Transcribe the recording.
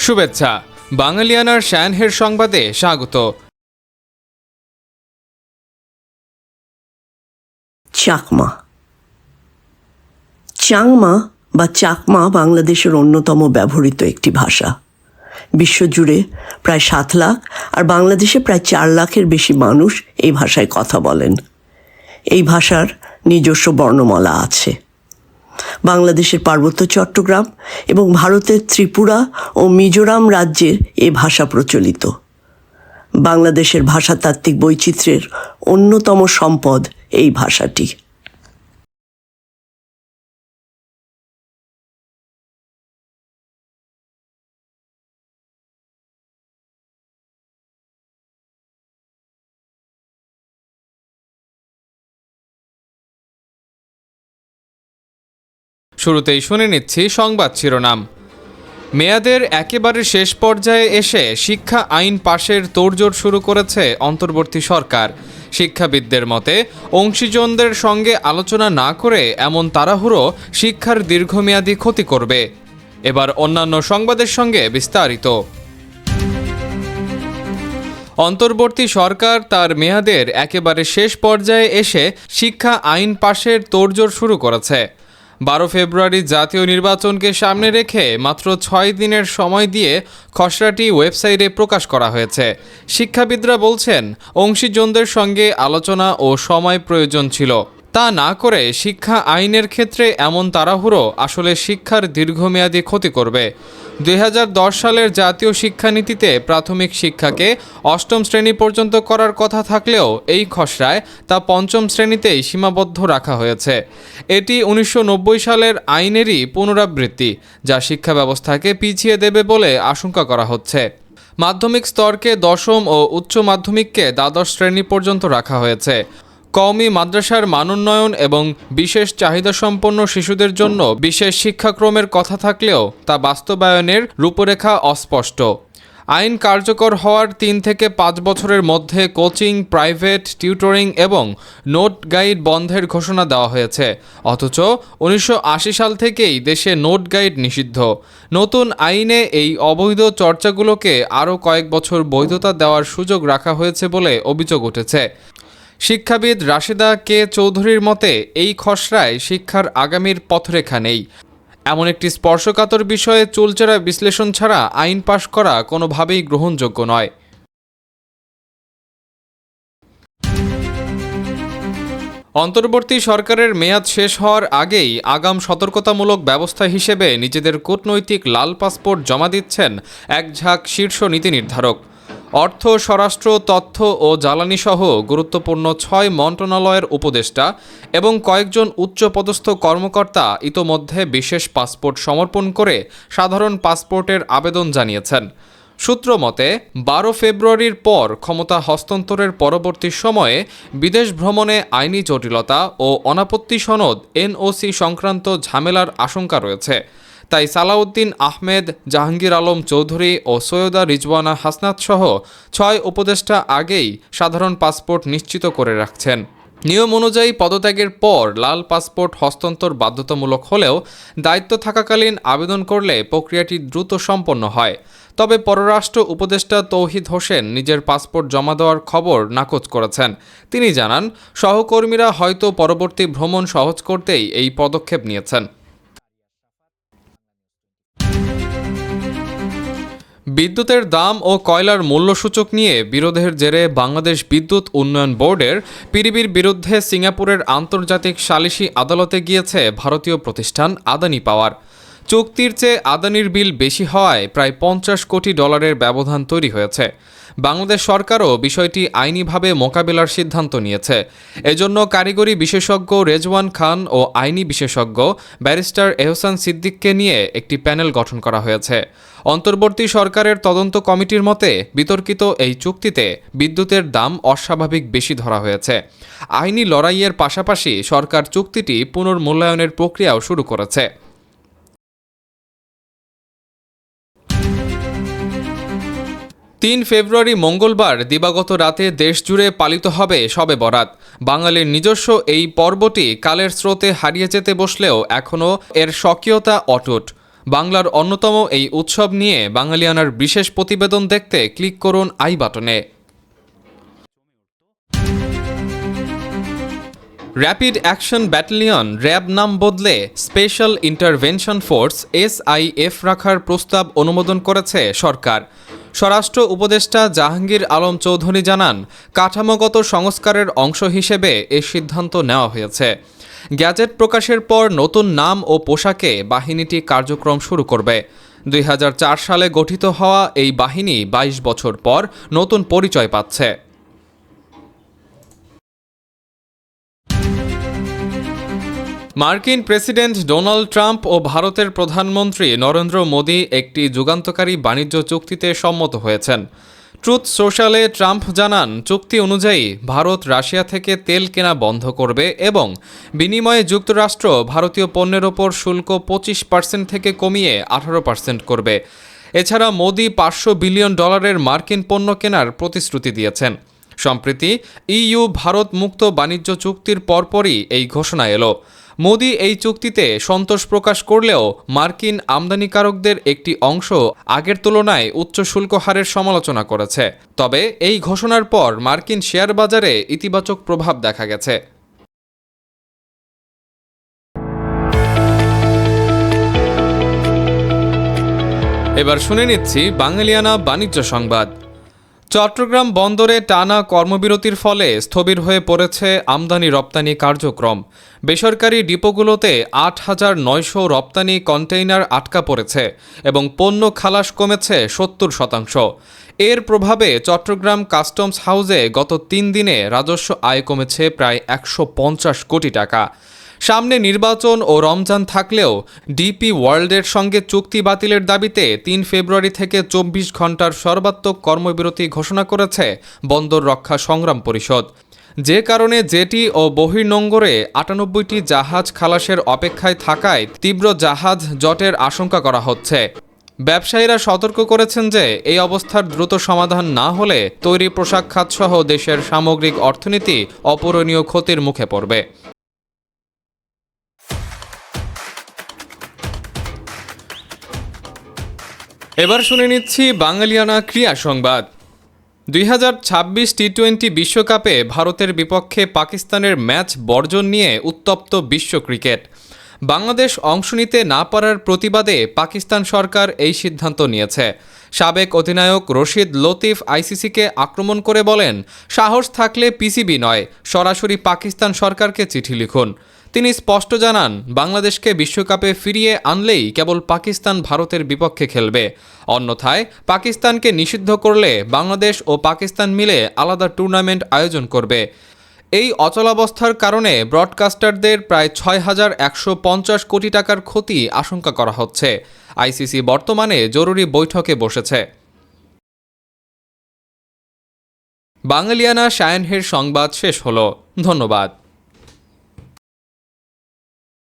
শুভেচ্ছা বাঙালিয়ানার শানহের সংবাদে স্বাগত। চাকমা চাংমা বা চাকমা বাংলাদেশের অন্যতম ব্যবহৃত একটি ভাষা। বিশ্বজুড়ে প্রায় 7 লাখ আর বাংলাদেশে প্রায় 4 লাখের বেশি মানুষ এই ভাষায় কথা বলেন। এই ভাষার নিজস্ব বর্ণমালা আছে। বাংলাদেশের পার্বত্য চট্টগ্রাম এবং ভারতের ত্রিপুরা ও মিজোরাম রাজ্যে এ ভাষা প্রচলিত। বাংলাদেশের ভাষাতাত্ত্বিক বৈচিত্র্যের অন্যতম সম্পদ এই ভাষাটি। শুরুতেই শুনে নিচ্ছি সংবাদ শিরোনাম। মেয়াদের একেবারে শেষ পর্যায়ে এসে শিক্ষা আইন পাশের তোড়জোড় শুরু করেছে অন্তর্বর্তী সরকার। শিক্ষাবিদদের মতে অংশীজনদের সঙ্গে আলোচনা না করে এমন তাড়াহুড়ো শিক্ষার দীর্ঘমেয়াদী ক্ষতি করবে। এবার অন্যান্য সংবাদের সঙ্গে বিস্তারিত। অন্তর্বর্তী সরকার তার মেয়াদের একেবারে শেষ পর্যায়ে এসে শিক্ষা আইন পাশের তোড়জোড় শুরু করেছে। 12 ফেব্রুয়ারি জাতীয় নির্বাচনকে সামনে রেখে মাত্র 6 দিনের সময় দিয়ে খসড়াটি ওয়েবসাইটে প্রকাশ করা হয়েছে। শিক্ষাবিদরা বলছেন, অংশীজনদের সঙ্গে আলোচনা ও সময় প্রয়োজন ছিল। তা না করে শিক্ষা আইনের ক্ষেত্রে এমন তাড়াহুড়ো আসলে শিক্ষার দীর্ঘমেয়াদী ক্ষতি করবে। 2010 সালের জাতীয় শিক্ষানীতিতে প্রাথমিক শিক্ষাকে 8ম শ্রেণী পর্যন্ত করার কথা থাকলেও এই খসড়ায় তা 5ম শ্রেণীতেই সীমাবদ্ধ রাখা হয়েছে। এটি 1990 সালের আইনেরই পুনরাবৃত্তি, যা শিক্ষা ব্যবস্থাকে পিছিয়ে দেবে বলে আশঙ্কা করা হচ্ছে। মাধ্যমিক স্তরকে 10ম ও উচ্চ মাধ্যমিককে দ্বাদশ শ্রেণী পর্যন্ত রাখা হয়েছে। কওমি মাদ্রাসার মানোন্নয়ন এবং বিশেষ চাহিদাসম্পন্ন শিশুদের জন্য বিশেষ শিক্ষাক্রমের কথা থাকলেও তা বাস্তবায়নের রূপরেখা অস্পষ্ট। আইন কার্যকর হওয়ার 3 থেকে 5 বছরের মধ্যে কোচিং, প্রাইভেট টিউটরিং এবং নোট গাইড বন্ধের ঘোষণা দেওয়া হয়েছে। অথচ 1980 সাল থেকেই দেশে নোট গাইড নিষিদ্ধ। নতুন আইনে এই অবৈধ চর্চাগুলোকে আরও কয়েক বছর বৈধতা দেওয়ার সুযোগ রাখা হয়েছে বলে অভিযোগ উঠেছে। শিক্ষাবিদ রাশেদা কে চৌধুরীর মতে এই খসড়ায় শিক্ষার আগামীর পথরেখা নেই। এমন একটি স্পর্শকাতর বিষয়ে চুলচেরা বিশ্লেষণ ছাড়া আইন পাশ করা কোনোভাবেই গ্রহণযোগ্য নয়। অন্তর্বর্তী সরকারের মেয়াদ শেষ হওয়ার আগেই আগাম সতর্কতামূলক ব্যবস্থা হিসেবে নিজেদের কূটনৈতিক লাল পাসপোর্ট জমা দিচ্ছেন এক ঝাঁক শীর্ষ নীতি নির্ধারক। অর্থ, স্বরাষ্ট্র, তথ্য ও জ্বালানি সহ গুরুত্বপূর্ণ 6 মন্ত্রণালয়ের উপদেষ্টা এবং কয়েকজন উচ্চপদস্থ কর্মকর্তা ইতোমধ্যে বিশেষ পাসপোর্ট সমর্পণ করে সাধারণ পাসপোর্টের আবেদন জানিয়েছেন। সূত্র মতে 12 ফেব্রুয়ারির পর ক্ষমতা হস্তান্তরের পরবর্তী সময়ে বিদেশ ভ্রমণে আইনি জটিলতা ও অনাপত্তি সনদ এনওসি সংক্রান্ত ঝামেলার আশঙ্কা রয়েছে। তাই সালাউদ্দিন আহমেদ, জাহাঙ্গীর আলম চৌধুরী ও সৈয়দা রিজওয়ানা হাসনাত সহ 6 উপদেষ্টা আগেই সাধারণ পাসপোর্ট নিশ্চিত করে রাখছেন। নিয়ম অনুযায়ী পদত্যাগের পর লাল পাসপোর্ট হস্তান্তর বাধ্যতামূলক হলেও দায়িত্ব থাকাকালীন আবেদন করলে প্রক্রিয়াটি দ্রুত সম্পন্ন হয়। তবে পররাষ্ট্র উপদেষ্টা তৌহিদ হোসেন নিজের পাসপোর্ট জমা দেওয়ার খবর নাকচ করেছেন। তিনি জানান, সহকর্মীরা হয়তো পরবর্তী ভ্রমণ সহজ করতেই এই পদক্ষেপ নিয়েছেন। বিদ্যুতের দাম ও কয়লার মূল্যসূচক নিয়ে বিরোধের জেরে বাংলাদেশ বিদ্যুৎ উন্নয়ন বোর্ডের পিডিবির বিরুদ্ধে সিঙ্গাপুরের আন্তর্জাতিক সালিসি আদালতে গিয়েছে ভারতীয় প্রতিষ্ঠান আদানি পাওয়ার। চুক্তির চেয়ে আদানির বিল বেশি হওয়ায় প্রায় $50 কোটি ব্যবধান তৈরি হয়েছে। বাংলাদেশ সরকারও বিষয়টি আইনিভাবে মোকাবেলার সিদ্ধান্ত নিয়েছে। এজন্য কারিগরি বিশেষজ্ঞ রেজওয়ান খান ও আইনি বিশেষজ্ঞ ব্যারিস্টার এহসান সিদ্দিককে নিয়ে একটি প্যানেল গঠন করা হয়েছে। অন্তর্বর্তী সরকারের তদন্ত কমিটির মতে বিতর্কিত এই চুক্তিতে বিদ্যুতের দাম অস্বাভাবিক বেশি ধরা হয়েছে। আইনি লড়াইয়ের পাশাপাশি সরকার চুক্তিটি পুনর্মূল্যায়নের প্রক্রিয়াও শুরু করেছে। 3 ফেব্রুয়ারি মঙ্গলবার দিবাগত রাতে দেশজুড়ে পালিত হবে শবে বরাত। বাঙালির নিজস্ব এই পর্বটি কালের স্রোতে হারিয়ে যেতে বসলেও এখনও এর স্বকীয়তা অটুট। বাংলার অন্যতম এই উৎসব নিয়ে বাঙালিয়ানার বিশেষ প্রতিবেদন দেখতে ক্লিক করুন আই বাটনে। র্যাপিড অ্যাকশন ব্যাটালিয়ন র্যাব নাম বদলে স্পেশাল ইন্টারভেনশন ফোর্স SIF রাখার প্রস্তাব অনুমোদন করেছে সরকার। স্বরাষ্ট্র উপদেষ্টা জাহাঙ্গীর আলম চৌধুরী জানান, কাঠামোগত সংস্কারের অংশ হিসেবে এ সিদ্ধান্ত নেওয়া হয়েছে। গ্যাজেট প্রকাশের পর নতুন নাম ও পোশাকে বাহিনীটি কার্যক্রম শুরু করবে। 2004 সালে গঠিত হওয়া এই বাহিনী 22 বছর পর নতুন পরিচয় পাচ্ছে। মার্কিন প্রেসিডেন্ট ডোনাল্ড ট্রাম্প ও ভারতের প্রধানমন্ত্রী নরেন্দ্র মোদি একটি যুগান্তকারী বাণিজ্য চুক্তিতে সম্মত হয়েছেন। ট্রুথ সোশ্যালে ট্রাম্প জানান, চুক্তি অনুযায়ী ভারত রাশিয়া থেকে তেল কেনা বন্ধ করবে এবং বিনিময়ে যুক্তরাষ্ট্র ভারতীয় পণ্যের ওপর শুল্ক 25% থেকে কমিয়ে 18% করবে। এছাড়া মোদি $500 বিলিয়ন মার্কিন পণ্য কেনার প্রতিশ্রুতি দিয়েছেন। সম্প্রতি EU ভারত মুক্ত বাণিজ্য চুক্তির পরপরই এই ঘোষণা এলো। মোদি এই চুক্তিতে সন্তোষ প্রকাশ করলেও মার্কিন আমদানিকারকদের একটি অংশ আগের তুলনায় উচ্চ শুল্ক হারের সমালোচনা করেছে। তবে এই ঘোষণার পর মার্কিন শেয়ার বাজারে ইতিবাচক প্রভাব দেখা গেছে। এবার শুনে নিচ্ছি বাঙালিয়ানা বাণিজ্য সংবাদ। চট্টগ্রাম বন্দরে টানা কর্মবিরতির ফলে স্থবির হয়ে পড়েছে আমদানি রপ্তানি কার্যক্রম। বেসরকারি ডিপোগুলোতে 8,900 রপ্তানি কন্টেইনার আটকা পড়েছে এবং পণ্য খালাস কমেছে 70%। এর প্রভাবে চট্টগ্রাম কাস্টমস হাউসে গত 3 দিনে রাজস্ব আয় কমেছে প্রায় 150 কোটি টাকা। সামনে নির্বাচন ও রমজান থাকলেও ডিপি ওয়ার্ল্ডের সঙ্গে চুক্তি বাতিলের দাবিতে 3 ফেব্রুয়ারি থেকে 24 ঘন্টার সর্বাত্মক কর্মবিরতি ঘোষণা করেছে বন্দর রক্ষা সংগ্রাম পরিষদ। যে কারণে জেটি ও বহির্নোঙরে 98টি জাহাজ খালাসের অপেক্ষায় থাকায় তীব্র জাহাজ জটের আশঙ্কা করা হচ্ছে। ব্যবসায়ীরা সতর্ক করেছেন যে এই অবস্থার দ্রুত সমাধান না হলে তৈরি পোশাক খাতসহ দেশের সামগ্রিক অর্থনীতি অপূরণীয় ক্ষতির মুখে পড়বে। এবার শুনে নিচ্ছি বাঙালিয়ানা ক্রীড়া সংবাদ। 2026 টি-20 বিশ্বকাপে ভারতের বিপক্ষে পাকিস্তানের ম্যাচ বর্জন নিয়ে উত্তপ্ত বিশ্ব ক্রিকেট। বাংলাদেশ অংশ নিতে না পারার প্রতিবাদে পাকিস্তান সরকার এই সিদ্ধান্ত নিয়েছে। সাবেক অধিনায়ক রশিদ লতিফ আইসিসিকে আক্রমণ করে বলেন, সাহস থাকলে পিসিবি নয়, সরাসরি পাকিস্তান সরকারকে চিঠি লিখুন। তিনি স্পষ্ট জানান, বাংলাদেশকে বিশ্বকাপে ফিরিয়ে আনলেই কেবল পাকিস্তান ভারতের বিপক্ষে খেলবে। অন্যথায় পাকিস্তানকে নিষিদ্ধ করলে বাংলাদেশ ও পাকিস্তান মিলে আলাদা টুর্নামেন্ট আয়োজন করবে। এই অচলাবস্থার কারণে ব্রডকাস্টারদের প্রায় 6,150 কোটি টাকার ক্ষতি আশঙ্কা করা হচ্ছে। আইসিসি বর্তমানে জরুরি বৈঠকে বসেছে। বাঙালিয়ানা সায়ানহের সংবাদ শেষ হলো। ধন্যবাদ।